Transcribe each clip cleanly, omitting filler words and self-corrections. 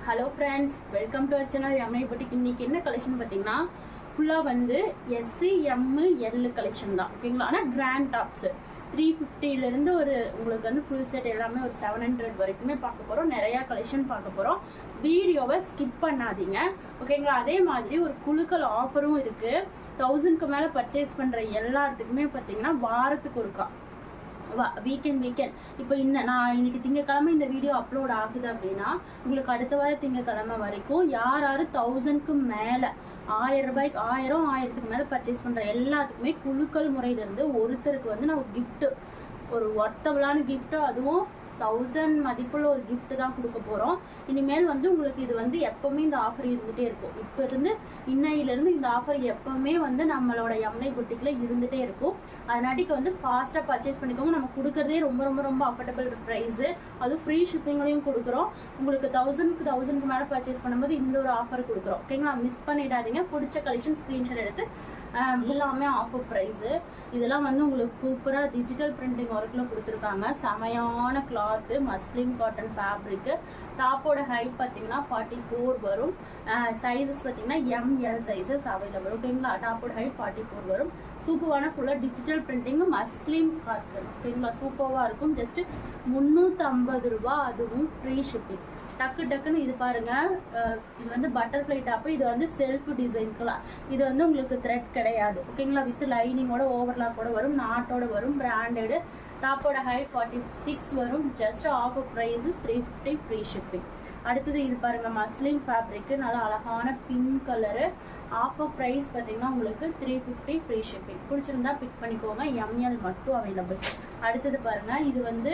Hello friends, welcome to our channel MI boutique. இன்னைக்கு என்ன collection பார்த்தீங்கன்னா ஃபுல்லாக வந்து எஸ்சி எம்மு எல் கலெக்ஷன் தான், ஓகேங்களா. ஆனால் கிராண்ட் டாப்ஸ் 350லேருந்து ஒரு உங்களுக்கு வந்து ஃபுல் செட் எல்லாமே ஒரு 700 வரைக்குமே பார்க்க போகிறோம். நிறையா கலெக்ஷன் பார்க்க போகிறோம். வீடியோவை ஸ்கிப் பண்ணாதீங்க, ஓகேங்களா. அதே மாதிரி ஒரு குழுக்கள் ஆஃபரும் இருக்குது. 1000க்கு மேலே பர்ச்சேஸ் பண்ணுற எல்லாத்துக்குமே பார்த்தீங்கன்னா வாரத்துக்கு ஒருக்கா வீக்கெண்ட் இப்போ நான் இன்னைக்கு திங்கக்கிழமை இந்த வீடியோ அப்லோட் ஆகுது அப்படின்னா உங்களுக்கு அடுத்த வார திங்கக்கிழமை வரைக்கும் யார் 1000க்கு மேலே 1000 ரூபாய்க்கு 1000க்கு மேலே பர்ச்சேஸ் பண்ணுற எல்லாத்துக்குமே குழுக்கள் முறையிலேருந்து ஒருத்தருக்கு வந்து நான் ஒரு கிஃப்ட்டு, ஒரு ஒர்த்தபிளான கிஃப்ட்டு, அதுவும் 1000 மதிப்புள்ள ஒரு கிஃப்ட் தான் கொடுக்க போகிறோம். இனிமேல் வந்து உங்களுக்கு இது வந்து எப்போவுமே இந்த ஆஃபர் இருந்துகிட்டே இருக்கும். இப்போ இருந்து இன்னையிலேருந்து இந்த ஆஃபர் எப்போவுமே வந்து நம்மளோட எம்ஐ பொட்டிக்கில் இருந்துகிட்டே இருக்கும். அதனாட்டிக்கு வந்து ஃபாஸ்ட்டாக பர்ச்சேஸ் பண்ணிக்கோங்க. நம்ம கொடுக்குறதே ரொம்ப ரொம்ப ரொம்ப அஃபோர்டபுள் ப்ரைஸு, அதுவும் ஃப்ரீ ஷிப்பிங்லையும் கொடுக்குறோம். உங்களுக்கு 1000க்கு மேலே பர்ச்சேஸ் பண்ணும்போது இந்த ஒரு ஆஃபர் கொடுக்குறோம், ஓகேங்களா. மிஸ் பண்ணிடாதீங்க. பிடிச்ச கலெக்ஷன் ஸ்க்ரீன்ஷாட் எடுத்து எல்லாமே ஆஃபர் ப்ரைஸு. இதெல்லாம் வந்து உங்களுக்கு சூப்பராக டிஜிட்டல் பிரிண்டிங் ஒர்க்கில் கொடுத்துருக்காங்க. செமையான கிளாத்து, மஸ்லின் காட்டன் ஃபேப்ரிக்கு. டாப்போட ஹைட் பார்த்தீங்கன்னா 44 வரும். சைஸஸ் பார்த்தீங்கன்னா எம்எல் சைஸஸ் அவைலபிள், ஓகேங்களா. டாப்போட ஹைட் 44 வரும். சூப்பரான ஃபுல்லாக டிஜிட்டல் பிரிண்டிங் மஸ்லின் காட்டன், ஓகேங்களா. சூப்பராக இருக்கும். ஜஸ்ட்டு 350 ரூபா, அதுவும் ஃப்ரீ ஷிப்பிங். டக்கு டக்குன்னு இது பாருங்க, இது வந்து பட்டர்ஃப்ளை டாப்பு. இது வந்து செல்ஃப் டிசைன்க்குலாம். இது வந்து உங்களுக்கு த்ரெட் கிடையாது, ஓகேங்களா. வித் லைனிங்கோட ஓவர்லாக்கோட வரும், நாட்டோட வரும், பிராண்டடு. டாப்போட ஹைட் 46 வரும். Just offer price 350 free shipping. அடுத்தது இது பாருங்க, மஸ்லின் ஃபேப்ரிக்கு, நல்லா அழகான பிங்க் கலரு. ஆஃபர் ப்ரைஸ் பார்த்தீங்கன்னா உங்களுக்கு 350 ஃப்ரீ ஷிப்பிங். பிடிச்சிருந்தா பிக் பண்ணிக்கோங்க. எம்எல் மட்டும் அவைலபிள். அடுத்தது பாருங்க, இது வந்து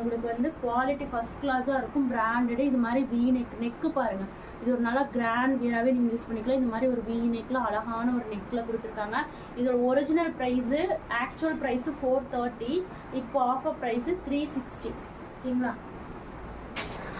உங்களுக்கு வந்து குவாலிட்டி ஃபர்ஸ்ட் கிளாஸாக இருக்கும், பிராண்டடு. இது மாதிரி வி நெக்கு பாருங்க, இது ஒரு நல்லா கிராண்ட் வீராகவே நீங்கள் யூஸ் பண்ணிக்கலாம். இந்த மாதிரி ஒரு வி நெக்கில் அழகான ஒரு நெக்கில் கொடுத்துருக்காங்க. இதோட ஒரிஜினல் ப்ரைஸு, ஆக்சுவல் ப்ரைஸு 430, இப்போ ஆஃபர் ப்ரைஸு 360, ஓகேங்களா.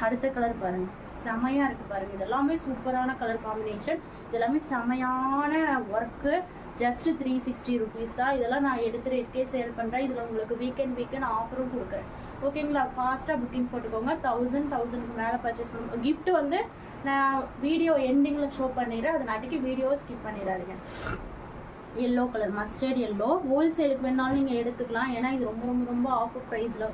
அடுத்த கலர் பாருங்க, செமையாக இருக்குது பாருங்கள். இதெல்லாமே சூப்பரான கலர் காம்பினேஷன், இதெல்லாமே செமையான ஒர்க்கு. ஜஸ்ட்டு 360 ருபீஸ் தான். இதெல்லாம் நான் எடுத்து ரேட்கே சேல் பண்ணுறேன். இதில் உங்களுக்கு வீக்கெண்ட் ஆஃபரும் கொடுக்குறேன், ஓகேங்களா. ஃபாஸ்ட்டாக புக்கிங் போட்டுக்கோங்க. 1000க்கு மேலே பர்ச்சேஸ் பண்ணுவோம். கிஃப்ட் வந்து நான் வீடியோ எண்டிங்கில் ஷோ பண்ணிடுறேன், அதனாட்டிக்கு வீடியோவை ஸ்கிப் பண்ணிடாதீங்க. Yellow colour, mustard yellow. ஹோல்சேலுக்கு வேணாலும் நீங்கள் எடுத்துக்கலாம், ஏன்னா இது ரொம்ப ரொம்ப ரொம்ப ஆஃபர் ப்ரைஸில்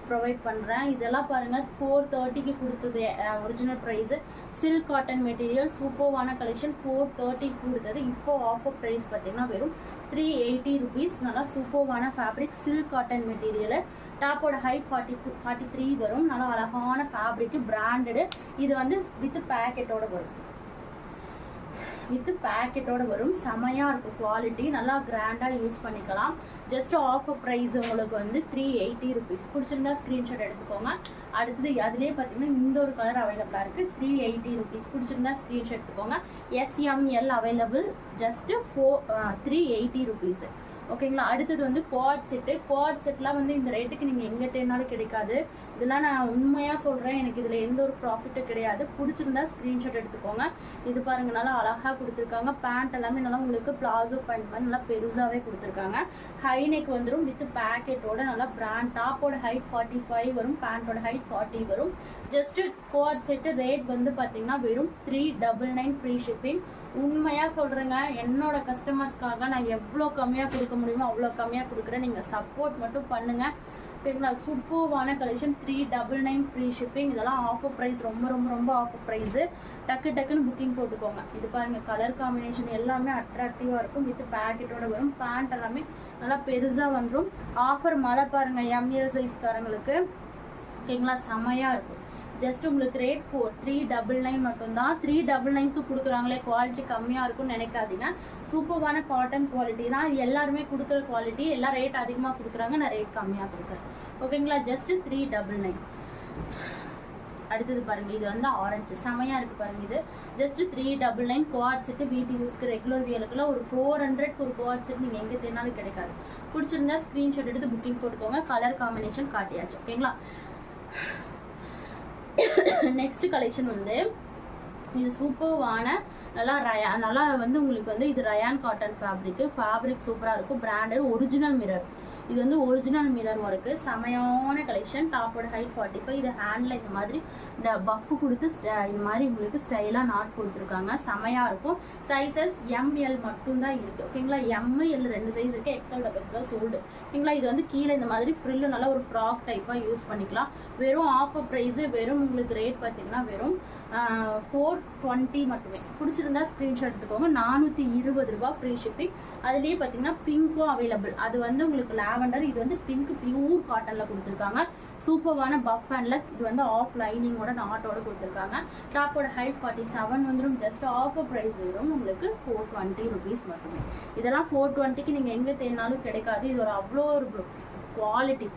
ப்ரொவைட் பண்ணுறேன். இதெல்லாம் பாருங்கள், 430க்கு கொடுத்தது original price. Silk cotton material, சூப்பர்வான கலெக்ஷன். 430க்கு கொடுத்தது. இப்போது ஆஃபர் ப்ரைஸ் பார்த்தீங்கன்னா வெறும் 380 ருபீஸ். நல்லா சூப்பர்வான ஃபேப்ரிக், சில்க் காட்டன் மெட்டீரியல். டாப்போட ஹைட் 43 வரும். நல்லா அழகான ஃபேப்ரிக்கு, பிராண்டடு. இது வந்து வித் பேக்கெட்டோட வரும். செமையாக இருக்கும் குவாலிட்டி, நல்லா கிராண்டாக யூஸ் பண்ணிக்கலாம். ஜஸ்ட் ஆஃபர் ப்ரைஸ் உங்களுக்கு வந்து 380 ருபீஸ். பிடிச்சிருந்தா ஸ்க்ரீன்ஷாட் எடுத்துக்கோங்க. அடுத்தது அதிலே பார்த்தீங்கன்னா இந்த ஒரு கலர் அவைலபிளாக இருக்குது, 380 ருபீஸ். பிடிச்சிருந்தா ஸ்க்ரீன்ஷாட் எடுத்துக்கோங்க. SML available. ஜஸ்ட்டு 380 ருபீஸ், ஓகேங்களா. அடுத்தது வந்து குவாட் செட்லாம் வந்து இந்த ரேட்டுக்கு நீங்கள் எங்கே தேடினாலும் கிடைக்காது. இதெல்லாம் நான் உண்மையாக சொல்கிறேன், எனக்கு இதில் எந்த ஒரு ப்ராஃபிட்டும் கிடையாது. பிடிச்சிருந்தா ஸ்க்ரீன்ஷாட் எடுத்துக்கோங்க. இது பாருங்கள், நல்லா அழகாக கொடுத்துருக்காங்க. பேண்ட் எல்லாமே நல்லா உங்களுக்கு பிளாசோ பேண்ட் மாதிரி நல்லா பெருசாகவே கொடுத்துருக்காங்க. ஹை நெக் வந்துடும் வித் பேக்கெட்டோட, நல்லா பிராண்ட். டாப்போட ஹைட் 45 வரும், பேண்ட்டோட ஹைட் 40 வரும். ஜஸ்ட்டு குவாட் செட்டு ரேட் வந்து பார்த்தீங்கன்னா வெறும் 399 ஃப்ரீ ஷிப்பிங். உண்மையாக சொல்கிறேங்க, என்னோட கஸ்டமர்ஸ்க்காக நான் எவ்வளோ கம்மியாக கொடுக்க முடியுமோ அவ்வளோ கம்மியாக கொடுக்குறேன். நீங்கள் சப்போர்ட் மட்டும் பண்ணுங்கள், சரிங்களா. சூப்பர்வான கலெக்ஷன், 399 ஃப்ரீ ஷிப்பிங். இதெல்லாம் ஆஃபர் ப்ரைஸ், ரொம்ப ரொம்ப ரொம்ப ஆஃபர் ப்ரைஸு. டக்குன்னு புக்கிங் போட்டுக்கோங்க. இது பாருங்கள், கலர் காம்பினேஷன் எல்லாமே அட்ராக்டிவாக இருக்கும். வித் பேக்கெட்டோட வரும். பேண்ட் எல்லாமே நல்லா பெருசாக வந்துடும். ஆஃபர் மழை பாருங்கள், எம்எல் சைஸ்காரங்களுக்கு, ஓகேங்களா. செமையாக இருக்கும். ஜஸ்ட் உங்களுக்கு ரேட் 399 மட்டும்தான். 399க்கு கொடுக்குறாங்களே, குவாலிட்டி கம்மியாக இருக்கும்னு நினைக்காதீங்க. சூப்பர்வான காட்டன் குவாலிட்டி தான். எல்லாருமே கொடுக்குற குவாலிட்டி. எல்லாம் ரேட் அதிகமாக கொடுக்குறாங்க, நான் ரேட் கம்மியாக கொடுக்குறேன், ஓகேங்களா. ஜஸ்ட்டு 399. அடுத்தது பாருங்கள், இது வந்து ஆரஞ்சு, செமையாக இருக்குது பாருங்கள். இது ஜஸ்ட்டு 399. குவாட் செட்டு வீட்டு யூஸ்க்கு ரெகுலர் வியலுக்குலாம் ஒரு 400க்கு ஒரு குவாட் செட் நீங்கள் எங்கே தேடினாலும் கிடைக்காது. பிடிச்சிருந்தா ஸ்க்ரீன்ஷாட் எடுத்து புக்கிங் போட்டுக்கோங்க. கலர் காம்பினேஷன் காட்டியாச்சு, ஓகேங்களா. நெக்ஸ்ட் கலெக்ஷன் வந்து இது சூப்பர்வான நல்லா வந்து உங்களுக்கு வந்து இது ரயான் காட்டன் ஃபேப்ரிக் சூப்பராக இருக்கும். பிராண்டட் ஒரிஜினல் மிரர், இது வந்து ஒரிஜினல் மிரர் ஒர்க்கு, செமையான கலெக்ஷன். டாப்போட ஹைட் 45. இது ஹேண்டில் இந்த மாதிரி பஃப் கொடுத்து இந்த மாதிரி உங்களுக்கு ஸ்டைலாக நாட் கொடுத்துருக்காங்க. செமையாக இருக்கும். சைஸஸ் எம்எல் மட்டும்தான் இருக்குது ஓகேங்களா. எம்எல் 2 சைஸ் இருக்குது. எக்ஸ்எல் டபுள்ஸ்லாம் சோல்டு ஓகேங்களா. இது வந்து கீழே இந்த மாதிரி ஃப்ரில்லு நல்லா ஒரு ஃப்ராக் டைப்பாக யூஸ் பண்ணிக்கலாம். வெறும் ஆஃபர் ப்ரைஸு, வெறும் உங்களுக்கு ரேட் பார்த்தீங்கன்னா வெறும் 420 மட்டுமே. பிடிச்சிருந்தா ஸ்க்ரீன்ஷாட் எடுத்துக்கோங்க. 420 ரூபா ஃப்ரீ ஷிப்பிங். அதுலேயே பார்த்தீங்கன்னா பிங்க்கும் அவைலபிள். அது வந்து உங்களுக்கு லாவெண்டர், இது வந்து பிங்க் பியூர் காட்டனில் கொடுத்துருக்காங்க. சூப்பர்வான பஃப் ஹேண்டில். இது வந்து ஆஃப் லைனிங்கோட நாட்டோட கொடுத்துருக்காங்க. டாப்போட ஹைட் 47 வந்துடும். ஜஸ்ட் ஆஃபர் ப்ரைஸ் வரும் உங்களுக்கு 420 ருபீஸ் மட்டுமே. இதெல்லாம் 420க்கு நீங்கள் எங்கே தேடினாலும் கிடைக்காது. இது ஒரு அவ்வளோ ஒரு குவாலிட்டி,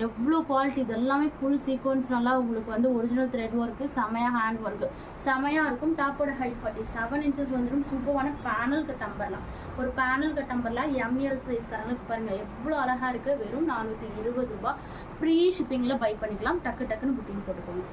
எவ்வளோ குவாலிட்டி. இது எல்லாமே ஃபுல் சீக்வன்ஸ் நல்லா உங்களுக்கு வந்து ஒரிஜினல் த்ரெட் ஒர்க்கு, செமையாக ஹேண்ட் ஒர்க்கு செமையாக இருக்கும். டாப்போட ஹைட் 47 இன்ச்சஸ் வந்துடும். சூப்பரான பேனல் கட்டம்பர்லாம். ஒரு பேனல் கட்டம்பர்லாம் எம்எல் சைஸ்காரங்களுக்கு பாருங்கள் எவ்வளோ அழகாக இருக்குது. வெறும் 420 ரூபா ஃப்ரீ ஷிப்பிங்கில் பை பண்ணிக்கலாம். டக்குன்னு புக்கிங் போட்டுக்கோங்க.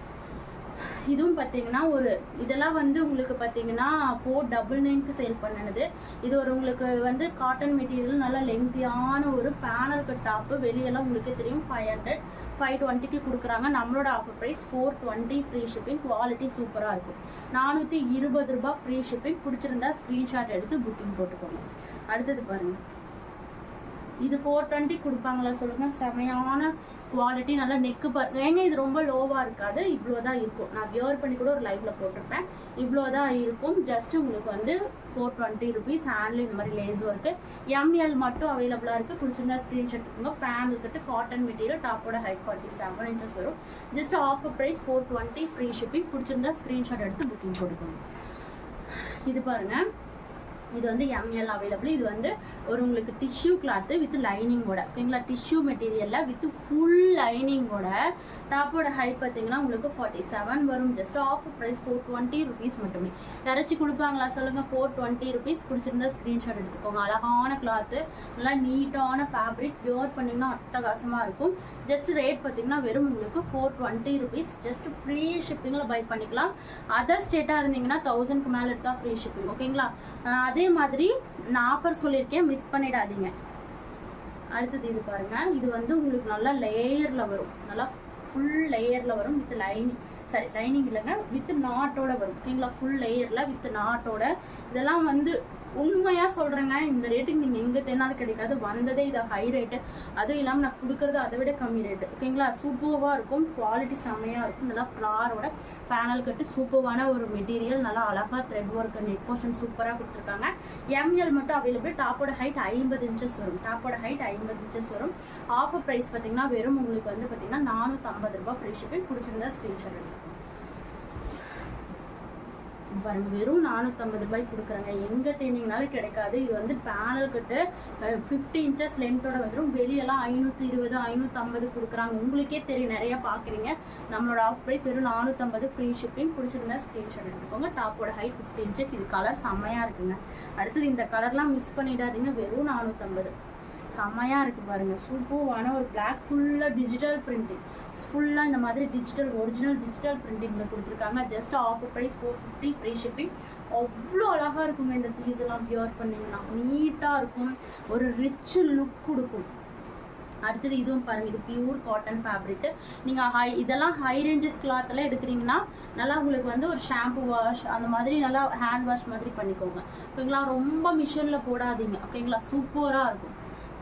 இதுவும் பார்த்தீங்கன்னா ஒரு இதெல்லாம் வந்து உங்களுக்கு பார்த்தீங்கன்னா 499க்கு சேல் பண்ணினது. இது ஒரு உங்களுக்கு வந்து காட்டன் மெட்டீரியல், நல்லா லெங்க்தியான ஒரு பேனல் கட் டாப்பு. வெளியெல்லாம் உங்களுக்கு தெரியும் 500 520க்கு கொடுக்குறாங்க. நம்மளோட offer price 420 free shipping. Quality சூப்பராக இருக்கும். 420 ரூபா ஃப்ரீ ஷிப்பிங். பிடிச்சிருந்தா ஸ்க்ரீன்ஷாட் எடுத்து புக்கிங் போட்டுக்கோங்க. அடுத்தது பாருங்கள், இது 420 கொடுப்பாங்களா சொல்லுங்கள். செமையான குவாலிட்டி, நல்லா நெக்கு பாருங்க. ஏங்க இது ரொம்ப லோவாக இருக்காது, இவ்வளோ தான் இருக்கும். நான் வியர் பண்ணி கூட ஒரு லைவ்ல போட்டிருப்பேன். இவ்வளோ தான் இருக்கும். ஜஸ்ட் உங்களுக்கு வந்து 420 ருபீஸ். ஹேண்டில் இந்த மாதிரி லேஸ் ஒர்க்கு. எம்எல் மட்டும் அவைலபிளாக இருக்குது. பிடிச்சிருந்தா ஸ்க்ரீன்ஷாட் எடுத்துக்கோங்க. Panel cut cotton material. டாப்போட ஹைட் 47 இன்ச்சஸ் வரும். Just offer price 420 free shipping. பிடிச்சிருந்தா ஸ்க்ரீன்ஷாட் எடுத்து புக்கிங் போட்டுக்கோங்க. இது பாருங்கள், இது வந்து எம்எல் அவைலபிள். இது வந்து ஒரு உங்களுக்கு டிஷ்யூ கிளாத்து வித் லைனிங்கோட ஓகேங்களா. டிஷ்யூ மெட்டீரியலில் வித் ஃபுல் லைனிங்கோட. டாப்போட ஹைட் பார்த்தீங்கன்னா உங்களுக்கு 47 வரும். ஜஸ்ட் ஆஃபர் ப்ரைஸ் 420 ருபீஸ் மட்டுமே. யாராச்சும் கொடுப்பாங்களா சொல்லுங்கள். 420 ருபீஸ். பிடிச்சிருந்தா ஸ்க்ரீன்ஷாட் எடுத்துக்கோங்க. அழகான கிளாத்து, நல்லா நீட்டான ஃபேப்ரிக். வியர் பண்ணிங்கன்னா அட்டகாசமாக இருக்கும். ஜஸ்ட் ரேட் பார்த்தீங்கன்னா வெறும் உங்களுக்கு 420 ருபீஸ். ஜஸ்ட் ஃப்ரீ ஷிப்பிங்கில் பை பண்ணிக்கலாம். அதர் ஸ்டேட்டாக இருந்தீங்கன்னா 1000க்கு மேலே எடுத்தால் ஃப்ரீ ஷிப்பிங் ஓகேங்களா. அதே மாதிரி நான் ஆஃபர் சொல்லியிருக்கேன், மிஸ் பண்ணிடாதீங்க. அடுத்தது இது பாருங்கள், இது வந்து உங்களுக்கு நல்லா லேயரில் வரும். நல்லா ஃபுல் லேயரில் வரும். வித் லைனிங், சரி லைனிங் இல்லைங்க, வித் நாட்டோட வரும் ஓகேங்களா. ஃபுல் லேயரில் வித் நாட்டோட. இதெல்லாம் வந்து உண்மையாக சொல்கிறேங்க, இந்த ரேட்டுக்கு நீங்கள் எங்கே தேனாலும் கிடைக்காது. வந்ததே இதை ஹை ரேட்டு. அதுவும் இல்லாமல் நான் கொடுக்குறது அதை விட கம்மி ரேட்டு ஓகேங்களா. சூப்பராக இருக்கும். குவாலிட்டி செம்மையாக இருக்கும். நல்லா ஃப்ளாரோட பேனல் கட்டு, சூப்பரான ஒரு மெட்டீரியல். நல்லா அழகாக த்ரெட் ஒர்க், நெக் போர்ஷன் சூப்பராக கொடுத்துருக்காங்க. எம்எல் மட்டும் அவைலபிள். டாப்போட ஹைட் 50 இன்ச்சஸ் வரும். டாப்போட ஹைட் 50 இன்ச்சஸ் வரும். ஆஃபர் ப்ரைஸ் பார்த்தீங்கன்னா வெறும் உங்களுக்கு வந்து பார்த்தீங்கன்னா 450 ரூபா ஃப்ரீ ஷிப்பிங். பிடிச்சிருந்தா ஸ்க்ரீன்ஷாட் எடுத்துக்கோங்க. பாருங்க, வெறும் 450 ரூபாய்க்கு கொடுக்குறாங்க. எங்கே தேனிங்கனாலும் கிடைக்காது. இது வந்து பேனல் கட்டு 50 இன்ச்சஸ் லென்த்தோட வந்துடும். வெளியெல்லாம் 520 550 கொடுக்குறாங்க. உங்களுக்கே தெரியும், நிறைய பார்க்குறீங்க. நம்மளோட ஆஃப் ப்ரைஸ் வெறும் 450 ஃப்ரீ ஷிப்பிங். பிடிச்சிருந்தா ஸ்க்ரீன்ஷாட் எடுத்துக்கோங்க. டாப்போட ஹைட் 50 இன்ச்சஸ். இது கலர் செம்மையாக இருக்குங்க. அடுத்தது இந்த கலர்லாம் மிஸ் பண்ணிடாதீங்க. வெறும் 450 செம்மையாக இருக்குது பாருங்கள். சூப்பரான ஒரு பிளாக், ஃபுல்லாக டிஜிட்டல் பிரிண்டிங். ஃபுல்லாக இந்த மாதிரி டிஜிட்டல் ஒரிஜினல் டிஜிட்டல் பிரிண்டிங்கில் கொடுத்துருக்காங்க. Just offer price 450 free shipping. அவ்வளோ அழகாக இருக்குங்க இந்த பீஸ் எல்லாம். வியர் பண்ணிங்கன்னா நீட்டாக இருக்கும். ஒரு ரிச் லுக் கொடுக்கும். அடுத்தது இதுவும் பாருங்கள், இது பியூர் காட்டன் ஃபேப்ரிக்கு. நீங்கள் இதெல்லாம் ஹை ரேஞ்சஸ் கிளாத்தெல்லாம் எடுக்கிறீங்கன்னா நல்லா உங்களுக்கு வந்து ஒரு ஷாம்பு வாஷ் அந்த மாதிரி நல்லா ஹேண்ட் வாஷ் மாதிரி பண்ணிக்கோங்க ஓகேங்களா. ரொம்ப மிஷினில் போடாதீங்க ஓகேங்களா. சூப்பராக இருக்கும்,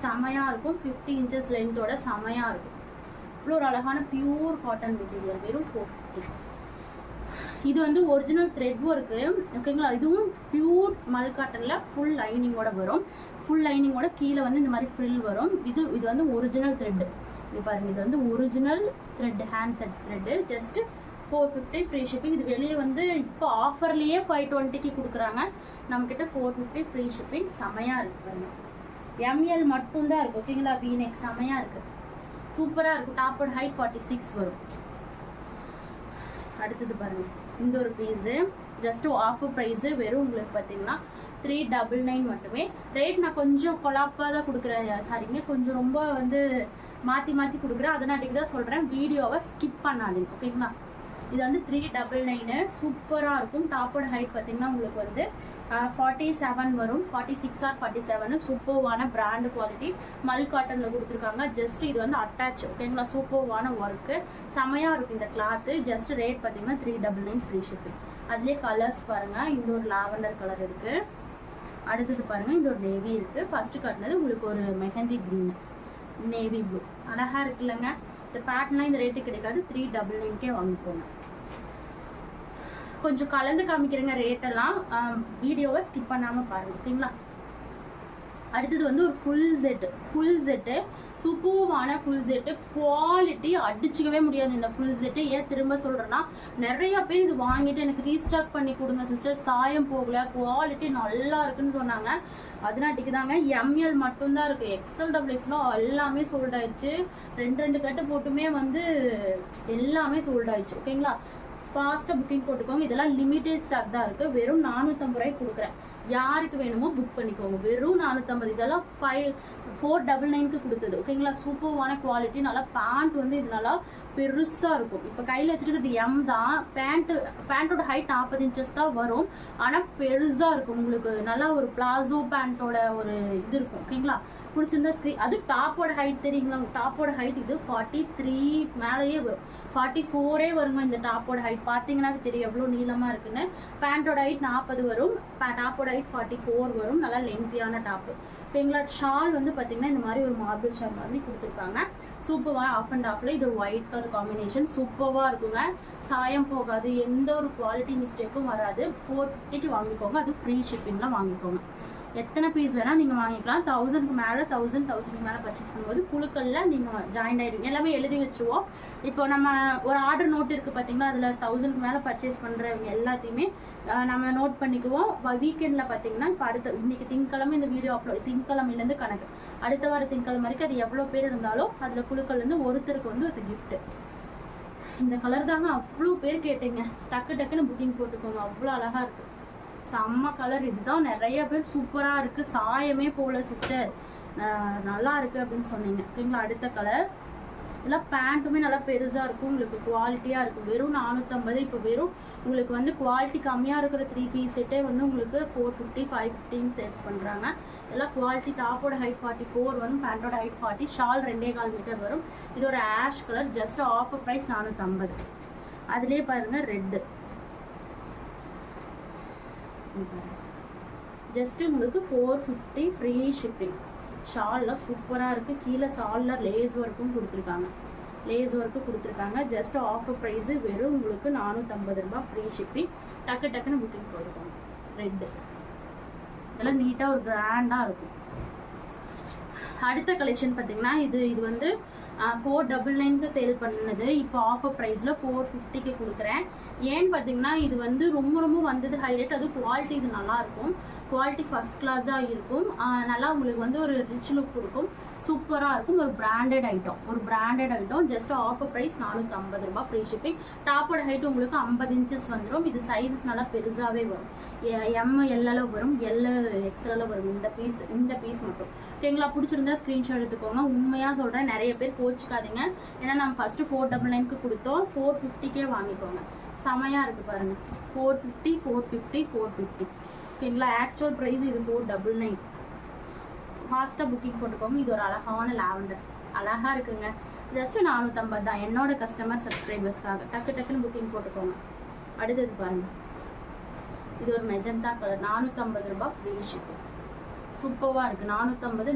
செமையாக இருக்கும். 50 இன்ச்சஸ் லென்த்தோட செமையாக இருக்கும். இவ்வளோ ஒரு அழகான பியூர் காட்டன் மெட்டீரியல். வெறும் 450. இது வந்து ஒரிஜினல் த்ரெட் ஒர்க்கு ஓகேங்களா. இதுவும் பியூர் மல் காட்டனில் ஃபுல் லைனிங்கோட வரும். ஃபுல் லைனிங்கோட கீழே வந்து இந்த மாதிரி ஃப்ரில் வரும். இது வந்து ஒரிஜினல் த்ரெட்டு. இது பாருங்கள், இது வந்து original thread, hand thread. Just 450 free shipping. இது வெளியே வந்து இப்போ ஆஃபர்லேயே 520க்கு கொடுக்குறாங்க. நம்மக்கிட்ட 450 ஃப்ரீ ஷிப்பிங். செமையாக இருக்குது பாருங்கள். எம்எல் மட்டும்தான் இருக்குது ஓகேங்களா. வீநெக் செமையாக இருக்குது, சூப்பராக இருக்கும். டாப்போட ஹைட் 46 வரும். அடுத்தது பாருங்கள், இந்த ஒரு பீஸு ஜஸ்ட் ஆஃபர் ப்ரைஸு வெறும் உங்களுக்கு பார்த்தீங்கன்னா 399 மட்டுமே. ரேட் நான் கொஞ்சம் கொலாப்பாக தான் கொடுக்குறேன், சாரிங்க, கொஞ்சம் ரொம்ப வந்து மாற்றி கொடுக்குறேன். அதனாட்டிக்கு தான் சொல்கிறேன், வீடியோவை ஸ்கிப் பண்ணாதீங்க ஓகேங்களா. இது வந்து 399 சூப்பராக இருக்கும். டாப்போட ஹைட் பார்த்தீங்கன்னா உங்களுக்கு வந்து 47 வரும், 46 ஆர் 47. சூப்பர்வான பிராண்ட் குவாலிட்டி மல் காட்டனில் கொடுத்துருக்காங்க. ஜஸ்ட் இது வந்து அட்டாச், ஓகேங்களா? சூப்பர்வான ஒர்க்கு, செமையாக இருக்கும் இந்த கிளாத்து. ஜஸ்ட் ரேட் பார்த்தீங்கன்னா 399 ஃப்ரீ ஷிப்பிங். அதுலேயே கலர்ஸ் பாருங்கள், இந்த ஒரு லாவெண்டர் கலர் இருக்குது. அடுத்தது பாருங்கள், இந்த ஒரு நேவி இருக்குது. ஃபஸ்ட்டு காட்டினது உங்களுக்கு ஒரு மெஹந்தி க்ரீன், நேவி ப்ளூ. அழகாக இருக்குல்லங்க. இந்த பேட்டர்லாம் இந்த ரேட்டு கிடைக்காது, 399 வாங்கிக்கோங்க. கொஞ்சம் கலந்து காமிக்கிறேங்க ரேட்டெல்லாம், வீடியோவை ஸ்கிப் பண்ணாமல் பாருங்கள், ஓகேங்களா? அடுத்தது வந்து ஒரு ஃபுல் செட்டு சூப்பர்வான ஃபுல் செட்டு. குவாலிட்டி அடிச்சுக்கவே முடியாது இந்த ஃபுல் செட்டு. ஏன் திரும்ப சொல்கிறேன்னா, நிறைய பேர் இது வாங்கிட்டு எனக்கு ரீஸ்டாக் பண்ணி கொடுங்க சிஸ்டர், சாயம் போகல, குவாலிட்டி நல்லா இருக்குன்னு சொன்னாங்க. அதனாட்டிக்கு தாங்க. எம்எல் மட்டும்தான் இருக்குது, எக்ஸ்எல் டபுள் எக்ஸ்லாம் எல்லாமே சோல்ட் ஆயிடுச்சு. ரெண்டு கட்டு போட்டுமே வந்து எல்லாமே சோல்ட் ஆயிடுச்சு, ஓகேங்களா? ஃபாஸ்ட்டாக புக்கிங் போட்டுக்கோங்க. இதெல்லாம் லிமிட்டட் ஸ்டாக் தான் இருக்குது. வெறும் 450 ரூபாய்க்கு கொடுக்குறேன். யாருக்கு வேணுமோ புக் பண்ணிக்கோங்க. வெறும் 450. இதெல்லாம் 499க்கு கொடுத்தது, ஓகேங்களா? சூப்பர்வான குவாலிட்டி. நல்லா பேண்ட் வந்து இது நல்லா பெருசாக இருக்கும். இப்போ கையில் வச்சுருக்கிறது எம் தான். பேண்ட்டோட ஹைட் 40 இன்ச்சஸ் தான் வரும், ஆனால் பெருசாக இருக்கும். உங்களுக்கு நல்லா ஒரு பிளாசோ பேண்ட்டோட ஒரு இது இருக்கும், ஓகேங்களா? பிடிச்சிருந்தா அது டாப்போட ஹைட் தெரியுங்களா? டாப்போட ஹைட் இது 43 மேலேயே வரும், 44 வருங்க. இந்த டாப்போட ஹைட் பார்த்தீங்கன்னா தெரியும் எவ்வளோ நீளமாக இருக்குன்னு. பேண்ட்டோட ஹைட் 40 வரும், டாப்போட ஹைட் 44 வரும். நல்லா லென்த்தியான டாப்பு, ஓகேங்களா? ஷால் வந்து பார்த்தீங்கன்னா இந்த மாதிரி ஒரு மார்பிள் ஷால் மாதிரி கொடுத்துருக்காங்க. சூப்பராக ஆஃப் அண்ட் ஆஃப்ல இது ஒரு ஒயிட் கலர் காம்பினேஷன் சூப்பராக இருக்குங்க. சாயம் போகாது, எந்த ஒரு குவாலிட்டி மிஸ்டேக்கும் வராது. 450க்கு வாங்கிக்கோங்க. அது ஃப்ரீ ஷிப்பிங்கில் வாங்கிக்கோங்க. எத்தனை பீஸ் வேணால் நீங்கள் வாங்கிக்கலாம். 1000க்கு மேலே 1000க்கு மேலே பர்ச்சேஸ் பண்ணும்போது குழுக்களில் நீங்கள் ஜாயின் ஆகிடுவீங்க. எல்லாமே எழுதி வச்சுருவோம். இப்போ நம்ம ஒரு ஆர்டர் நோட் இருக்குது பார்த்தீங்களா, அதில் 1000க்கு மேலே பர்ச்சேஸ் பண்ணுறவங்க எல்லாத்தையுமே நம்ம நோட் பண்ணிக்குவோம். வீக்கெண்டில் பார்த்தீங்கன்னா இப்போ இன்னைக்கு திங்கக்கிழமை இந்த வீடியோ அப்லோட், திங்கக்கிழமையிலேருந்து கணக்கு, அடுத்த வாரம் திங்கக்கிழமை வரைக்கும் அது எவ்வளோ பேர் இருந்தாலும் அதில் குழுக்கள்லேருந்து ஒருத்தருக்கு வந்து அது கிஃப்ட்டு. இந்த கலர் தாங்க அவ்வளோ பேர் கேட்டீங்க. டக்குன்னு புக்கிங் போட்டுக்கோங்க. அவ்வளோ அழகாக இருக்குது, செம்ம கலர். இதுதான் நிறைய பேர் சூப்பராக இருக்குது, சாயமே போல சிஸ்டர், நல்லா இருக்குது அப்படின்னு சொன்னீங்க, ஓகேங்களா? அடுத்த கலர். இதெல்லாம் பேண்ட்டுமே நல்லா பெருசாக இருக்கும், உங்களுக்கு குவாலிட்டியாக இருக்கும். வெறும் 450. இப்போ வெறும் உங்களுக்கு வந்து குவாலிட்டி கம்மியாக இருக்கிற 3 பீஸ் செட்டே வந்து உங்களுக்கு 450 550 சேல்ஸ் பண்ணுறாங்க. இதெல்லாம் குவாலிட்டி. டாப்போட ஹைட் 44 வரும், பேண்ட்டோட ஹைட் 40, ஷால் 2.25 மீட்டர் வரும். இது ஒரு ash colour. Just offer price 450. அதுலேயே பாருங்கள் ரெட்டு, ஜஸ்ட்டு உங்களுக்கு 450 ஃப்ரீ ஷிப்பிங். ஷாலில் சூப்பராக இருக்குது. கீழே ஷாலில் லேஸ் ஒர்க்கும் கொடுத்துருக்காங்க. ஜஸ்ட் ஆஃபர் ப்ரைஸு வெறும் உங்களுக்கு 450 ரூபா ஃப்ரீ ஷிப்பிங். டக்குன்னு புக்கிங் போட்டுக்கோங்க. ரெட்டு இதெல்லாம் நீட்டாக ஒரு கிராண்டாக இருக்கும். அடுத்த கலெக்ஷன் பார்த்தீங்கன்னா இது வந்து 499க்கு சேல் பண்ணது. இப்போ ஆஃபர் ப்ரைஸில் 450க்கு கொடுக்குறேன். ஏன்னு பார்த்தீங்கன்னா இது வந்து ரொம்ப வந்தது ஹைலைட். அது குவாலிட்டி இது நல்லாயிருக்கும், குவாலிட்டி ஃபஸ்ட் கிளாஸாக இருக்கும். நல்லா உங்களுக்கு வந்து ஒரு ரிச் லுக் கொடுக்கும், சூப்பராக இருக்கும். ஒரு branded item. Just offer price 450 ரூபா ஃப்ரீ ஷிப்பிங். டாப்போட ஹைட் உங்களுக்கு 50 இன்ச்சஸ் வந்துடும். இது சைஸஸ் நல்லா பெருசாகவே வரும். எம் எல்லில் வரும், எக்ஸ்எல்லில் வரும். இந்த பீஸ் மட்டும், ஓகேங்களா? பிடிச்சிருந்தா ஸ்க்ரீன்ஷாட் எடுத்துக்கோங்க. உண்மையாக சொல்கிறேன், நிறைய பேர் கோச்சிக்காதீங்க. ஏன்னா நம்ம ஃபஸ்ட்டு 499க்கு கொடுத்தோம், 450க்கே வாங்கிக்கோங்க. செமையாக இருக்குது பாருங்கள். 450 ஓகேங்களா? ஆக்சுவல் ப்ரைஸ் இது 499. ஃபாஸ்ட்டாக புக்கிங் போட்டுக்கோங்க. இது ஒரு அழகான லாவெண்டர், அழகாக இருக்குங்க. ஜஸ்ட் 450 தான் என்னோட கஸ்டமர் சப்ஸ்கிரைபர்ஸ்க்காக. டக்குன்னு புக்கிங் போட்டுக்கோங்க. அடுத்தது பாருங்கள், இது ஒரு மெஜந்தா கலர், 450 ரூபா ஃப்ரீ ஷிப்பிங். சூப்பராக இருக்குது. 450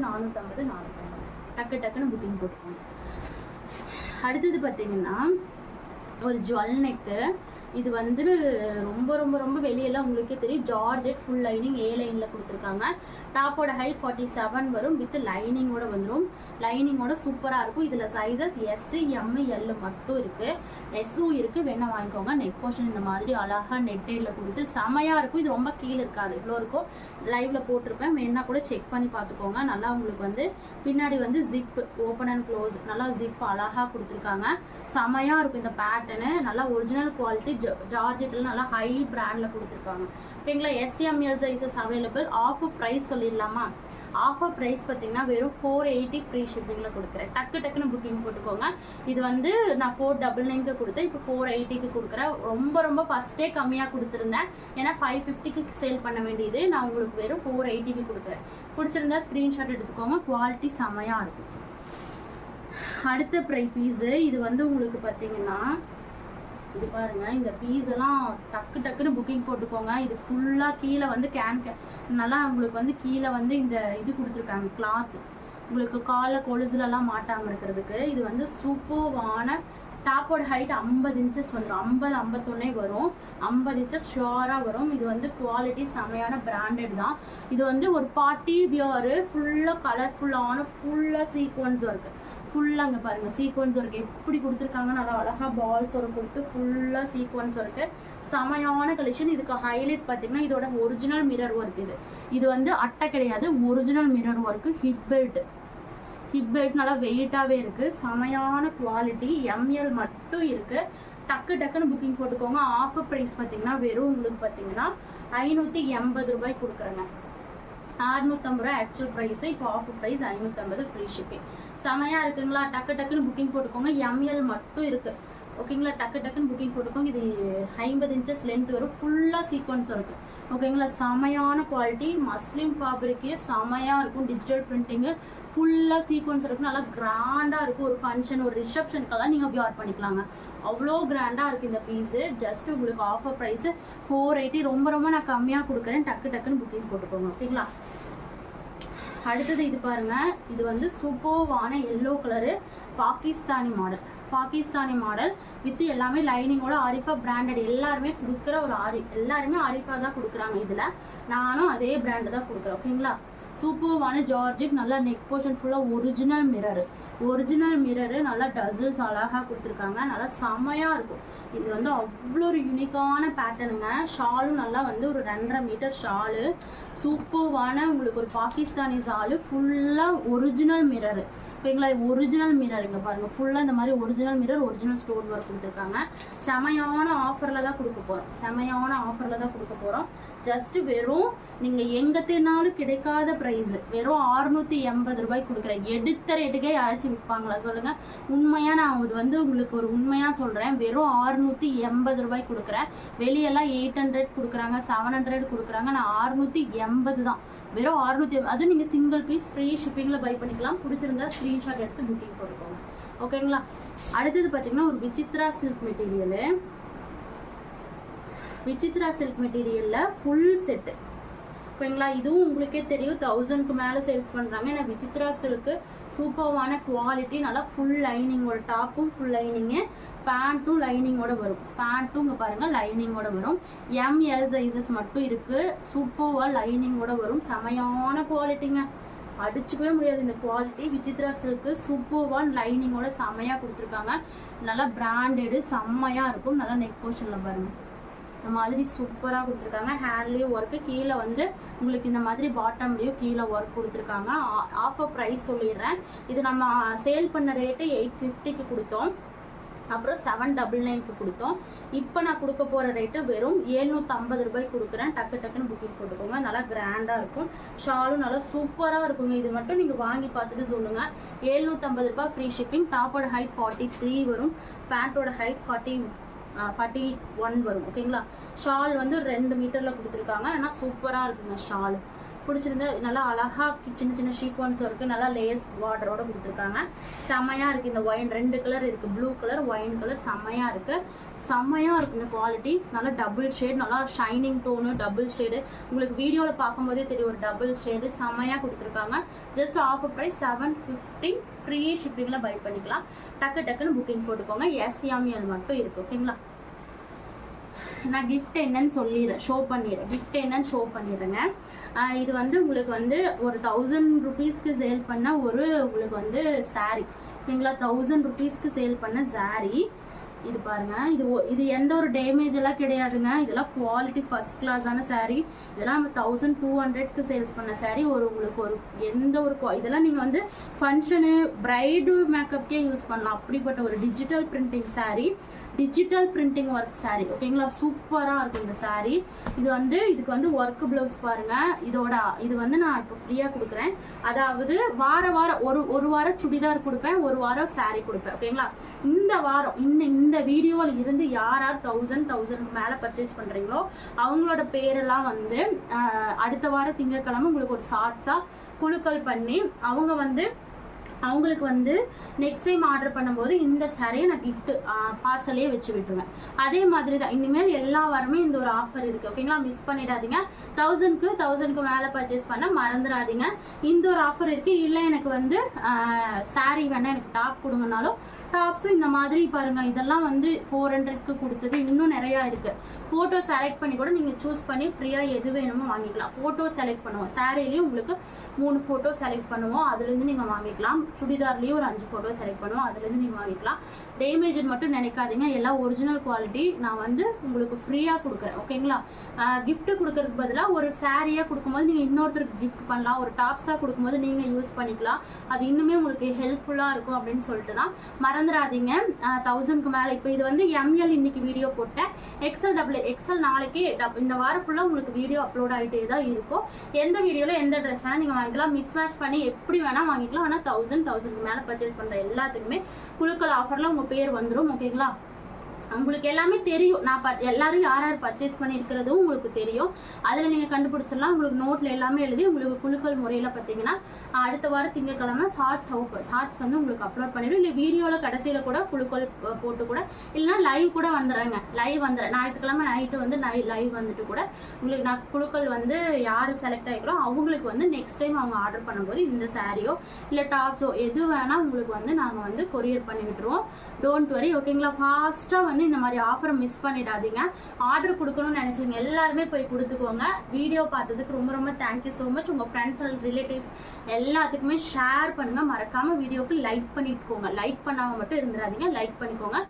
டக்குன்னு புக்கிங் போட்டுக்கோங்க. அடுத்தது பார்த்தீங்கன்னா ஒரு ஜுவல் நெக்கு. இது வந்து ரொம்ப வெளியெல்லாம் உங்களுக்கே தெரியும். ஜார்ஜெட் ஃபுல் லைனிங் A லைனில் கொடுத்துருக்காங்க. டாப்போட ஹைட் 47 வரும், வித் லைனிங்கோட வந்துடும். லைனிங்கோட சூப்பராக இருக்கும். இதில் சைஸஸ் S, M, L மட்டும் இருக்குது. எஸ்ஸும் இருக்குது, வேணால் வாங்கிக்கோங்க. நெக் போர்ஷன் இந்த மாதிரி அழகாக நெட்டேடில் கொடுத்து செமையாக இருக்கும். இது ரொம்ப கீழே இருக்காது, இவ்வளோ இருக்கும். லைவில் போட்டிருப்பேன், வேணா கூட செக் பண்ணி பார்த்துக்கோங்க. நல்லா உங்களுக்கு வந்து பின்னாடி வந்து ஜிப் ஓப்பன் அண்ட் க்ளோஸ், நல்லா ஜிப் அழகாக கொடுத்துருக்காங்க. செமையாக இருக்கும் இந்த பேட்டர்னு. நல்லா ஒரிஜினல் குவாலிட்டி ஜார்ஜெட்டில் நல்லா ஹை பிராண்டில் கொடுத்துருக்காங்க, ஓகேங்களா? SML sizes available. Offer price சொல்லிடலாமா? ஆஃபர் ப்ரைஸ் பார்த்தீங்கன்னா வெறும் 480 ஃப்ரீ ஷிப்பிங்கில் கொடுக்குறேன். டக்குன்னு புக்கிங் போட்டுக்கோங்க. இது வந்து நான் 499க்கு கொடுத்தேன், இப்போ 480க்கு கொடுக்குறேன். ரொம்ப ஃபஸ்ட்டே கம்மியாக கொடுத்துருந்தேன், ஏன்னா 550க்கு சேல் பண்ண வேண்டியது. நான் உங்களுக்கு வெறும் 480க்கு கொடுக்குறேன். பிடிச்சிருந்தா ஸ்க்ரீன்ஷாட் எடுத்துக்கோங்க. குவாலிட்டி செமையாக இருக்கும். அடுத்த பீஸு இது வந்து உங்களுக்கு பார்த்தீங்கன்னா இது பாருங்க, இந்த பீஸ் எல்லாம் டக்குன்னு புக்கிங் போட்டுக்கோங்க. இது ஃபுல்லாக கீழே வந்து நல்லா உங்களுக்கு வந்து கீழே வந்து இந்த இது கொடுத்துருக்காங்க கிளாத், உங்களுக்கு காலை கொலுசுலலாம் மாட்டாமல் இருக்கிறதுக்கு. இது வந்து சூப்பர்வான டாப்போட ஹைட் 50 இன்ச்சஸ் வந்துடும். 51 வரும். 50 இன்ச்சஸ் ஷுவராக வரும். இது வந்து குவாலிட்டி செமையான பிராண்டட் தான். இது வந்து ஒரு பார்ட்டி வியரு, ஃபுல்லாக கலர்ஃபுல்லான ஃபுல்லாக சீக்வன்ஸ் ஒர்க். ஃபுல்லாக அங்கே பாருங்கள் சீக்வன்ஸ் ஒர்க் எப்படி கொடுத்துருக்காங்க. நல்லா அழகாக பால்ஸ் ஒர்க் கொடுத்து ஃபுல்லாக சீக்வன்ஸ் ஒர்க்கு. செமையான கலெக்ஷன். இதுக்கு ஹைலைட் பார்த்தீங்கன்னா இதோட ஒரிஜினல் மிரர் ஒர்க். இது வந்து அட்டை கிடையாது, original mirror work. Hip belt நல்லா வெயிட்டாகவே இருக்குது. செமையான குவாலிட்டி. எம்எல் மட்டும் இருக்குது. டக்குன்னு புக்கிங் போட்டுக்கோங்க. ஆஃபர் ப்ரைஸ் பார்த்தீங்கன்னா வெறும் உங்களுக்கு பார்த்தீங்கன்னா 580 ரூபாய் கொடுக்குறேங்க. 650 ரூபா ஆக்சுவல் ப்ரைஸு, இப்போ ஆஃபர் ப்ரைஸ் 550 ஃப்ரீ ஷிப்பிங். செமையாக இருக்குங்களா? டக்குன்னு புக்கிங் போட்டுக்கோங்க. எம்எல் மட்டும் இருக்குது. ஓகேங்களா? டக்குன்னு புக்கிங் போட்டுக்கோங்க. இது 50 இன்ச்சஸ் லென்த் வரும். ஃபுல்லாக சீக்வன்ஸ் இருக்குது. ஓகேங்களா? செமையான குவாலிட்டி. மஸ்லிம் ஃபேப்ரிக்கு செமையாக இருக்கும். டிஜிட்டல் பிரிண்டிங்கு ஃபுல்லாக சீக்வன்ஸ் இருக்கும். நல்லா கிராண்டாக இருக்கும். ஒரு ஃபங்க்ஷன், ஒரு ரிசப்ஷனுக்கெல்லாம் நீங்கள் வியர் பண்ணிக்கலாங்க. அவ்வளோ கிராண்டாக இருக்குது இந்த பீஸு. ஜஸ்ட் உங்களுக்கு ஆஃபர் ப்ரைஸு 480. ரொம்ப நான் கம்மியாக கொடுக்குறேன். டக்குன்னு புக்கிங் போட்டுக்கோங்க. ஓகேங்களா? அடுத்தது இது பாருங்கள். இது வந்து சூப்பர்வான yellow colour Pakistani model with எல்லாமே லைனிங்கோட ஆரிஃபா பிராண்டட். எல்லாருமே கொடுக்குற ஒரு எல்லாருமே ஆரிஃபா தான் கொடுக்குறாங்க. இதில் நானும் அதே பிராண்டு தான் கொடுக்குறேன். ஓகேங்களா? சூப்பர்வான ஜார்ஜெட். நல்லா நெக் போர்ஷன் ஃபுல்லாக ஒரிஜினல் மிரரு நல்லா டசில்ஸ் அழகாக கொடுத்துருக்காங்க. நல்லா செமையாக இருக்கும். இது வந்து அவ்வளோ ஒரு யூனிக்கான பேட்டர்னுங்க. ஷாலும் நல்லா வந்து ஒரு 2.5 மீட்டர் ஷாலு. சூப்பர்வான உங்களுக்கு ஒரு பாகிஸ்தானி ஷாலு. ஃபுல்லாக ஒரிஜினல் மிரரு. ஓகேங்களா? ஒரிஜினல் மிரர் இங்கே பாருங்கள். ஃபுல்லாக இந்த மாதிரி original mirror, original stone work கொடுத்துருக்காங்க. செமையான ஆஃபரில் தான் கொடுக்க போகிறோம். ஜஸ்ட்டு வெறும் நீங்கள் எங்கே தேடினாலும் கிடைக்காத ப்ரைஸு வெறும் 680 ரூபாய் கொடுக்குறேன். எடுத்த ரேட்டுக்கே யாராச்சும் விற்பாங்களா சொல்லுங்கள்? உண்மையாக நான் இது வந்து உங்களுக்கு ஒரு உண்மையாக சொல்கிறேன். வெறும் 680 ரூபாய் கொடுக்குறேன். வெளியெல்லாம் 800 கொடுக்குறாங்க, 700 கொடுக்குறாங்க. நான் 680 தான். வெறும் 680. அதுவும் நீங்கள் சிங்கிள் பீஸ் ஃப்ரீ ஷிப்பிங்கில் பை பண்ணிக்கலாம். பிடிச்சிருந்தா ஸ்க்ரீன்ஷாட் எடுத்து புக்கிங் போட்டுக்கோங்க. ஓகேங்களா? அடுத்தது பார்த்தீங்கன்னா ஒரு விசித்ரா சில்க் மெட்டீரியலில் ஃபுல் செட்டு. ஓகேங்களா? இதுவும் உங்களுக்கே தெரியும் 1000க்கு மேலே சேல்ஸ் பண்ணுறாங்க. ஏன்னா விசித்ரா சில்க்கு சூப்பர்வான குவாலிட்டி. நல்லா ஃபுல் லைனிங்கோட, டாப்பும் ஃபுல் லைனிங்கு, பேண்ட்டும் லைனிங்கோட வரும். பேண்ட்டும் இங்கே பாருங்கள் லைனிங்கோட வரும். எம்எல் சைஸஸ் மட்டும் இருக்குது. சூப்பர்வாக லைனிங்கோட வரும். செமையான குவாலிட்டிங்க. அடிச்சுக்கவே முடியாது இந்த குவாலிட்டி. விசித்ரா சில்க்கு சூப்பர்வாக லைனிங்கோட செமையாக கொடுத்துருக்காங்க. நல்லா பிராண்டடு செம்மையாக இருக்கும். நல்லா நெக் போர்ஷனில் பாருங்கள் இந்த மாதிரி சூப்பராக கொடுத்துருக்காங்க. ஹேண்ட்லேயும் ஒர்க்கு, கீழே வந்து உங்களுக்கு இந்த மாதிரி பாட்டம்லேயும் கீழே ஒர்க் கொடுத்துருக்காங்க. ஆஃபர் ப்ரைஸ் சொல்லிடுறேன். இது நம்ம சேல் பண்ண ரேட்டு 850க்கு கொடுத்தோம். அப்புறம் 799க்கு கொடுத்தோம். இப்போ நான் கொடுக்க போகிற ரேட்டு வெறும் 750 ரூபாய் கொடுக்குறேன். டக்குன்னு புக்கிங் போட்டுக்கோங்க. நல்லா கிராண்டாக இருக்கும். ஷாலும் நல்லா சூப்பராக இருக்குங்க. இது மட்டும் நீங்கள் வாங்கி பார்த்துட்டு சொல்லுங்கள். 750 ரூபாய் ஃப்ரீ ஷிப்பிங். டாப்போட ஹைட் 43 வரும். பேண்ட்டோட ஹைட் 41 வரும். ஓகேங்களா? ஷால் வந்து 2 மீட்டரில் கொடுத்துருக்காங்க. ஆனால் சூப்பராக இருக்குங்க ஷால். பிடிச்சிருந்தா நல்லா அழகாக சின்ன ஷீக்வன்ஸ் இருக்குது. நல்லா லேஸ் பார்டரோட கொடுத்துருக்காங்க. செம்மையாக இருக்குது. இந்த ஒயின் 2 கலர் இருக்குது, ப்ளூ கலர், ஒயின் கலர். செம்மையாக இருக்குது இந்த குவாலிட்டிஸ். நல்லா டபுள் ஷேட், நல்லா ஷைனிங் டோனு, டபுள் ஷேடு. உங்களுக்கு வீடியோவில் பார்க்கும்போதே தெரியும் ஒரு டபுள் ஷேடு. செம்மையாக கொடுத்துருக்காங்க. ஜஸ்ட் ஆஃபர் ப்ரைஸ் 750 ஃப்ரீ ஷிப்பிங்கில் பை பண்ணிக்கலாம். டக்குன்னு புக்கிங் போட்டுக்கோங்க. எஸ்எம்எல் மட்டும் இருக்குது. ஓகேங்களா? நான் கிஃப்ட் என்னன்னு ஷோ பண்ணிடுறேங்க. இது வந்து உங்களுக்கு வந்து ஒரு 1000 ரூபீஸ்க்கு சேல் பண்ண உங்களுக்கு வந்து சாரீ. ஓகேங்களா? 1000 ரூபீஸ்க்கு சேல் பண்ண சாரீ. இது பாருங்க. இது எந்த ஒரு டேமேஜ் எல்லாம் கிடையாதுங்க. இதெல்லாம் குவாலிட்டி ஃபர்ஸ்ட் கிளாஸான சாரீ. இதெல்லாம் நம்ம 1200க்கு சேல்ஸ் பண்ண சாரீ. உங்களுக்கு ஒரு எந்த ஒரு இதெல்லாம் நீங்கள் வந்து ஃபங்க்ஷனு, பிரைடு மேக்கப்கே யூஸ் பண்ணலாம். அப்படிப்பட்ட ஒரு digital printing sari. Digital printing work saree ஓகேங்களா. சூப்பராக இருக்கும் இந்த saree. இதுக்கு வந்து ஒர்க் ப்ளவுஸ் பாருங்க. இது வந்து நான் இப்போ ஃப்ரீயாக கொடுக்குறேன். அதாவது வாரம் ஒரு வாரம் சுடிதார் கொடுப்பேன், ஒரு வாரம் saree கொடுப்பேன் ஓகேங்களா. இந்த வாரம் இந்த வீடியோவில் இருந்து யார் 1000 மேலே பர்ச்சேஸ் பண்ணுறீங்களோ அவங்களோட பேரெல்லாம் வந்து அடுத்த வாரம் திங்கட்கிழமை உங்களுக்கு ஒரு ஷார்ட்ஸாக குழுக்கள் பண்ணி அவங்களுக்கு வந்து நெக்ஸ்ட் டைம் ஆர்டர் பண்ணும்போது இந்த சாரியை நான் கிஃப்ட் பார்சலே வச்சு விட்டுருவேன். அதே மாதிரி தான் இனிமேல் எல்லா வாரமே இந்த ஒரு ஆஃபர் இருக்குது ஓகேங்களா. மிஸ் பண்ணிடாதீங்க. 1000க்கு மேலே பர்ச்சேஸ் பண்ண மறந்துடாதீங்க. இந்த ஒரு ஆஃபர் இருக்குது. இல்லை எனக்கு வந்து சாரி வேணால் எனக்கு டாப் கொடுங்கனாலும் டாப்ஸும் இந்த மாதிரி பாருங்க. இதெல்லாம் வந்து 400க்கு கொடுத்தது. இன்னும் நிறையா இருக்குது. ஃபோட்டோ செலக்ட் பண்ணி கூட நீங்கள் சூஸ் பண்ணி ஃப்ரீயாக எது வேணுமோ வாங்கிக்கலாம். ஃபோட்டோ செலக்ட் பண்ணுவோம். சாரிலையும் உங்களுக்கு 3 ஃபோட்டோ செலக்ட் பண்ணுவோம், அதுலேருந்து நீங்கள் வாங்கிக்கலாம். சுடிதார்லேயும் ஒரு 5 ஃபோட்டோ செலக்ட் பண்ணுவோம், அதுலேருந்து நீங்கள் வாங்கிக்கலாம். டேமேஜ் மட்டும் நினைக்காதீங்க. எல்லாம் ஒரிஜினல் குவாலிட்டி. நான் வந்து உங்களுக்கு ஃப்ரீயாக கொடுக்குறேன் ஓகேங்களா. கிஃப்ட் கொடுக்கறதுக்கு பதிலாக ஒரு சாரியாக கொடுக்கும்போது நீங்கள் இன்னொருத்தருக்கு கிஃப்ட் பண்ணலாம். ஒரு டாப்ஸாக கொடுக்கும்போது நீங்கள் யூஸ் பண்ணிக்கலாம். அது இன்னுமே உங்களுக்கு ஹெல்ப்ஃபுல்லாக இருக்கும் அப்படின்னு சொல்லிட்டு தான். மறந்துடாதீங்க. 1000க்கு மேலே இப்போ இது வந்து ML இன்னைக்கு வீடியோ போட்டேன். XL நாளைக்கு இந்த வாரம் ஃபுல்லாக உங்களுக்கு வீடியோ அப்லோட் ஆகிட்டே தான் இருக்கும். எந்த வீடியோவில் எந்த ட்ரெஸ் வேணால் நீங்கள் வாங்கிக்கலாம். மிக்ஸ் மேட்ச் பண்ணி எப்படி வேணால் வாங்கிக்கலாம். ஆனால் 1000க்கு மேலே பர்ச்சேஸ் பண்ணுற எல்லாத்துக்குமே குழுக்கள் ஆஃபரில் உங்கள் பேர் வந்துடும் ஓகேங்களா. உங்களுக்கு எல்லாமே தெரியும். நான் எல்லாரும் யார் பர்ச்சேஸ் பண்ணியிருக்கிறதும் உங்களுக்கு தெரியும். அதில் நீங்கள் கண்டுபிடிச்சிடலாம். உங்களுக்கு நோட்டில் எல்லாமே எழுதி உங்களுக்கு குழுக்கள் முறையில் பார்த்தீங்கன்னா அடுத்த வாரம் திங்கட்கிழமை ஷார்ட்ஸ் வந்து உங்களுக்கு அப்லோட் பண்ணிடும். இல்லை வீடியோவில் கடைசியில் கூட குழுக்கள் போட்டு கூட இல்லைனா லைவ் கூட வந்துடுறேங்க. ஞாயிற்றுக்கிழமை நைட்டு வந்து லைவ் வந்துட்டு கூட உங்களுக்கு நான் குழுக்கள் வந்து யார் செலக்ட் ஆகிக்கிறோம் அவங்களுக்கு வந்து நெக்ஸ்ட் டைம் அவங்க ஆர்டர் பண்ணும்போது இந்த சாரியோ இல்லை டாப்ஸோ எது வேணால் உங்களுக்கு வந்து நாங்கள் வந்து கொரியர் பண்ணி விட்டுருவோம். டோன்ட் வரி ஓகேங்களா. ஃபாஸ்ட்டாக வந்து இந்த மாதிரி ஆஃபரை மிஸ் பண்ணிடாதீங்க. ஆர்டர் கொடுக்கணும்னு நினைச்சீங்க எல்லாருமே போய் கொடுத்துக்கோங்க. வீடியோ பார்த்ததுக்கு ரொம்ப ரொம்ப தேங்க்யூ ஸோ மச். உங்கள் ஃப்ரெண்ட்ஸ் அண்ட் ரிலேட்டிவ்ஸ் எல்லாத்துக்குமே ஷேர் பண்ணுங்க. மறக்காம வீடியோக்கு லைக் பண்ணிட்டுக்கோங்க. லைக் பண்ணாமல் மட்டும் இருந்துடாதீங்க, லைக் பண்ணிக்கோங்க.